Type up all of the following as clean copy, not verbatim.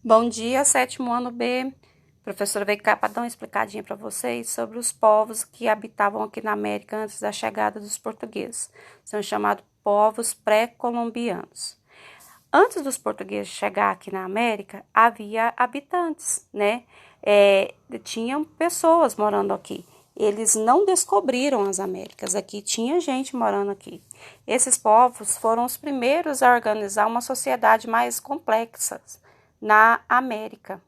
Bom dia, sétimo ano B. Professora veio cá para dar uma explicadinha para vocês sobre os povos que habitavam aqui na América antes da chegada dos portugueses. São chamados povos pré-colombianos. Antes dos portugueses chegar aqui na América, havia habitantes, né? Tinham pessoas morando aqui. Eles não descobriram as Américas. Aqui tinha gente morando aqui. Esses povos foram os primeiros a organizar uma sociedade mais complexa na América.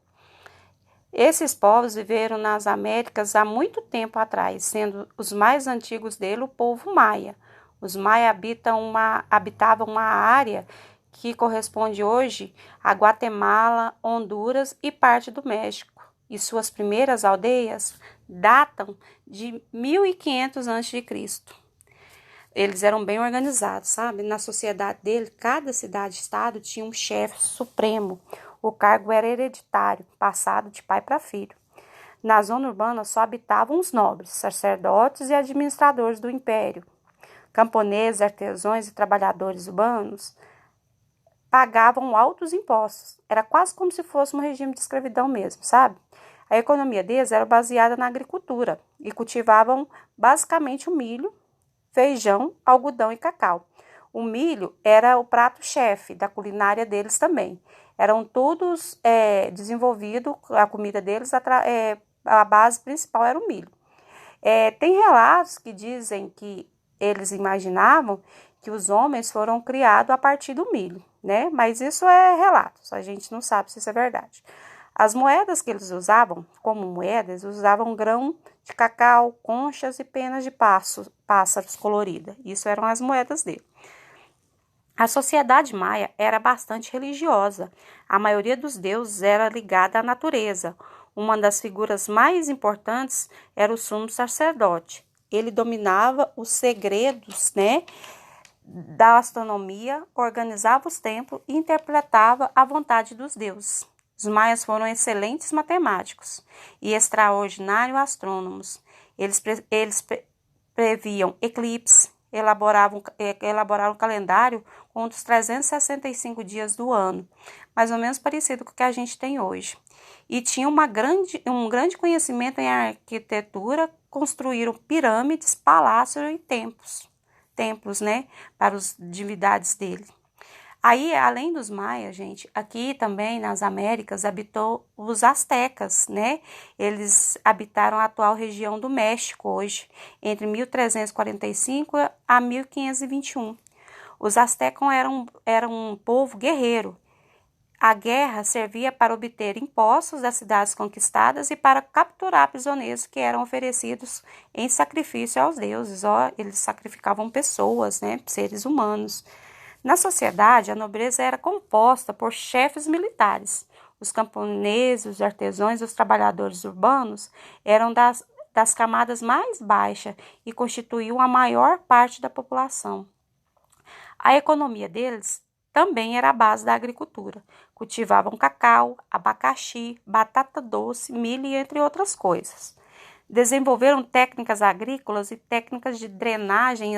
Esses povos viveram nas Américas há muito tempo atrás, sendo os mais antigos dele o povo maia. Os maia habitavam uma área que corresponde hoje a Guatemala, Honduras e parte do México. E suas primeiras aldeias datam de 1500 a.C. Eles eram bem organizados, sabe? Na sociedade dele, cada cidade-estado tinha um chefe supremo. O cargo era hereditário, passado de pai para filho. Na zona urbana só habitavam os nobres, sacerdotes e administradores do império. Camponeses, artesãos e trabalhadores urbanos pagavam altos impostos. Era quase como se fosse um regime de escravidão mesmo, sabe? A economia deles era baseada na agricultura e cultivavam basicamente o milho, feijão, algodão e cacau. O milho era o prato-chefe da culinária deles também. Eram todos desenvolvidos, a comida deles, a base principal era o milho. Tem relatos que dizem que eles imaginavam que os homens foram criados a partir do milho, né? Mas isso é relatos, a gente não sabe se isso é verdade. As moedas que eles usavam, como moedas, usavam grão de cacau, conchas e penas de pássaros coloridas. Isso eram as moedas dele. A sociedade maia era bastante religiosa. A maioria dos deuses era ligada à natureza. Uma das figuras mais importantes era o sumo sacerdote. Ele dominava os segredos, da astronomia, organizava os templos e interpretava a vontade dos deuses. Os maias foram excelentes matemáticos e extraordinários astrônomos. Eles previam eclipses, elaboraram um calendário com os 365 dias do ano, mais ou menos parecido com o que a gente tem hoje. E tinham um grande conhecimento em arquitetura, construíram pirâmides, palácios e templos, para as divindades dele. Aí, além dos maias, gente, aqui também nas Américas habitou os astecas, Eles habitaram a atual região do México hoje, entre 1345 a 1521. Os astecas eram um povo guerreiro. A guerra servia para obter impostos das cidades conquistadas e para capturar prisioneiros que eram oferecidos em sacrifício aos deuses. Eles sacrificavam pessoas, seres humanos. Na sociedade, a nobreza era composta por chefes militares. Os camponeses, os artesãos e os trabalhadores urbanos eram das camadas mais baixas e constituíam a maior parte da população. A economia deles também era a base da agricultura. Cultivavam cacau, abacaxi, batata doce, milho e entre outras coisas. Desenvolveram técnicas agrícolas e técnicas de drenagem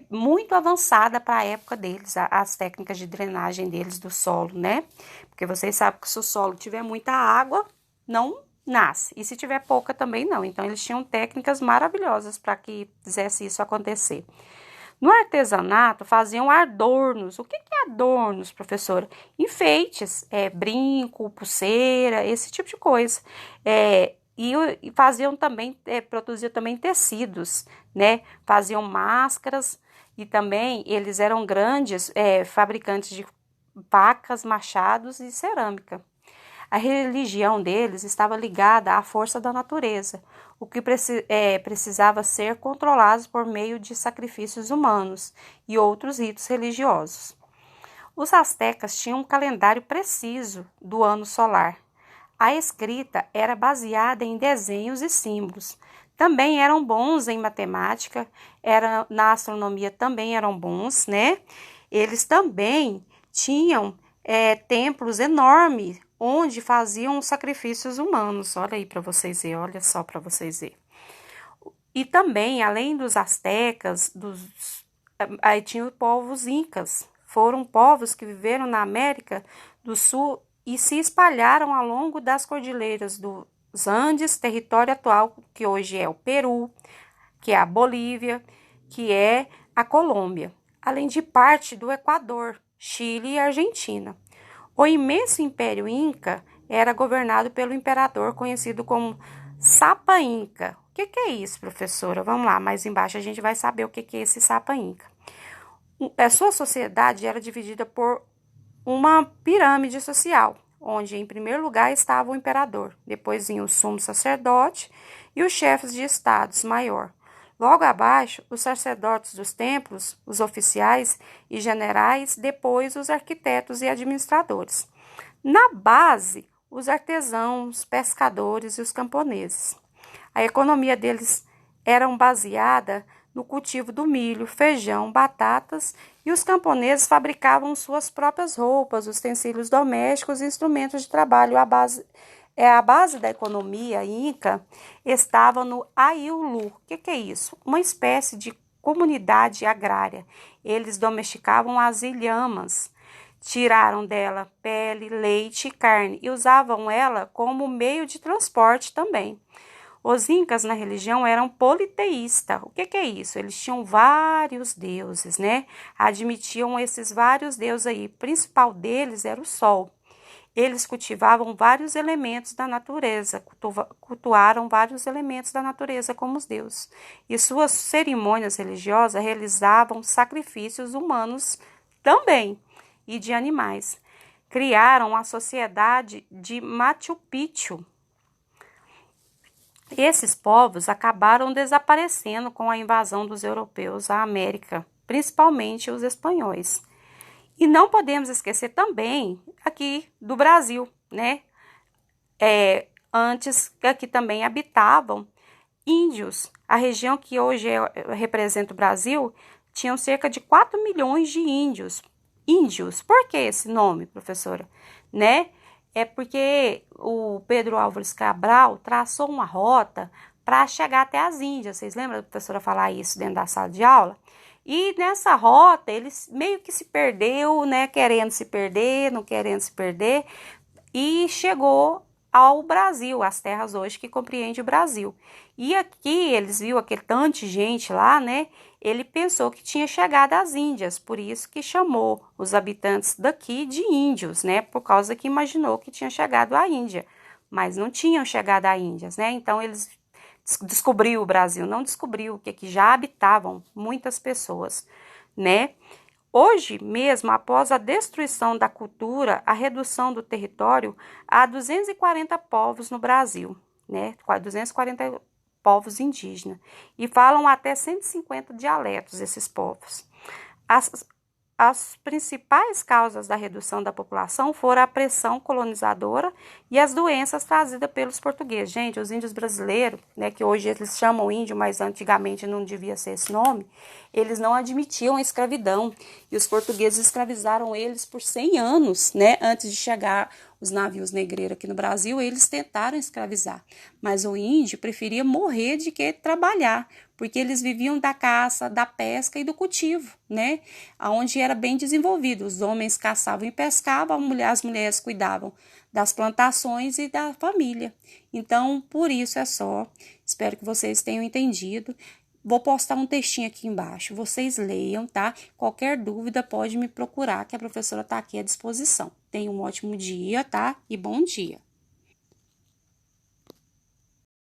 muito avançada para a época deles, as técnicas de drenagem deles do solo, Porque vocês sabem que se o solo tiver muita água, não nasce. E se tiver pouca também não. Então, eles tinham técnicas maravilhosas para que fizesse isso acontecer. No artesanato, faziam adornos. O que é adornos, professora? Enfeites, brinco, pulseira, esse tipo de coisa. E faziam também, produziam também tecidos, Faziam máscaras e também eles eram grandes fabricantes de facas, machados e cerâmica. A religião deles estava ligada à força da natureza, o que precisava ser controlado por meio de sacrifícios humanos e outros ritos religiosos. Os astecas tinham um calendário preciso do ano solar. A escrita era baseada em desenhos e símbolos. Também eram bons em matemática, na astronomia também eram bons, Eles também tinham templos enormes, onde faziam sacrifícios humanos. Olha aí para vocês verem, olha só para vocês verem. E também, além dos astecas, aí tinha os povos incas. Foram povos que viveram na América do Sul e se espalharam ao longo das cordilheiras dos Andes, território atual que hoje é o Peru, que é a Bolívia, que é a Colômbia, além de parte do Equador, Chile e Argentina. O imenso Império Inca era governado pelo imperador conhecido como Sapa Inca. O que é isso, professora? Vamos lá, mais embaixo a gente vai saber o que é esse Sapa Inca. A sua sociedade era dividida por uma pirâmide social, onde em primeiro lugar estava o imperador, depois vinha o sumo sacerdote e os chefes de estados maior. Logo abaixo, os sacerdotes dos templos, os oficiais e generais, depois os arquitetos e administradores. Na base, os artesãos, pescadores e os camponeses. A economia deles era baseada no cultivo do milho, feijão, batatas, e os camponeses fabricavam suas próprias roupas, utensílios domésticos e instrumentos de trabalho. A base da economia inca estava no Aiulu. O que é isso? Uma espécie de comunidade agrária. Eles domesticavam as ilhamas, tiraram dela pele, leite e carne e usavam ela como meio de transporte também. Os incas na religião eram politeístas. O que é isso? Eles tinham vários deuses, né? Admitiam esses vários deuses aí. O principal deles era o sol. Eles cultivavam vários elementos da natureza, cultuaram vários elementos da natureza como os deuses. E suas cerimônias religiosas realizavam sacrifícios humanos também e de animais. Criaram a sociedade de Machu Picchu. Esses povos acabaram desaparecendo com a invasão dos europeus à América, principalmente os espanhóis. E não podemos esquecer também aqui do Brasil, né? Antes aqui também habitavam índios. A região que hoje representa o Brasil tinham cerca de 4 milhões de índios. Índios, por que esse nome, professora? Né? É porque o Pedro Álvares Cabral traçou uma rota para chegar até as Índias. Vocês lembram da professora falar isso dentro da sala de aula? E nessa rota, ele meio que se perdeu, né? Querendo se perder, não querendo se perder, e chegou ao Brasil, as terras hoje que compreende o Brasil. E aqui eles viram aquele tanto de gente lá, né? Ele pensou que tinha chegado às Índias, por isso que chamou os habitantes daqui de índios, né? Por causa que imaginou que tinha chegado à Índia, mas não tinham chegado à Índias, né? Então eles descobriu o Brasil, não descobriu que já habitavam muitas pessoas, né? Hoje mesmo, após a destruição da cultura, a redução do território, há 240 povos no Brasil, né? 240 povos indígenas, e falam até 150 dialetos esses povos. As principais causas da redução da população foram a pressão colonizadora e as doenças trazidas pelos portugueses. Gente, os índios brasileiros, né, que hoje eles chamam índio, mas antigamente não devia ser esse nome, eles não admitiam a escravidão. E os portugueses escravizaram eles por 100 anos, né, antes de chegar os navios negreiros aqui no Brasil, eles tentaram escravizar. Mas o índio preferia morrer de que trabalhar, porque eles viviam da caça, da pesca e do cultivo, né? Onde era bem desenvolvido. Os homens caçavam e pescavam, as mulheres cuidavam das plantações e da família. Então, por isso é só. Espero que vocês tenham entendido. Vou postar um textinho aqui embaixo, vocês leiam, tá? Qualquer dúvida pode me procurar, que a professora está aqui à disposição. Tenha um ótimo dia, tá? E bom dia!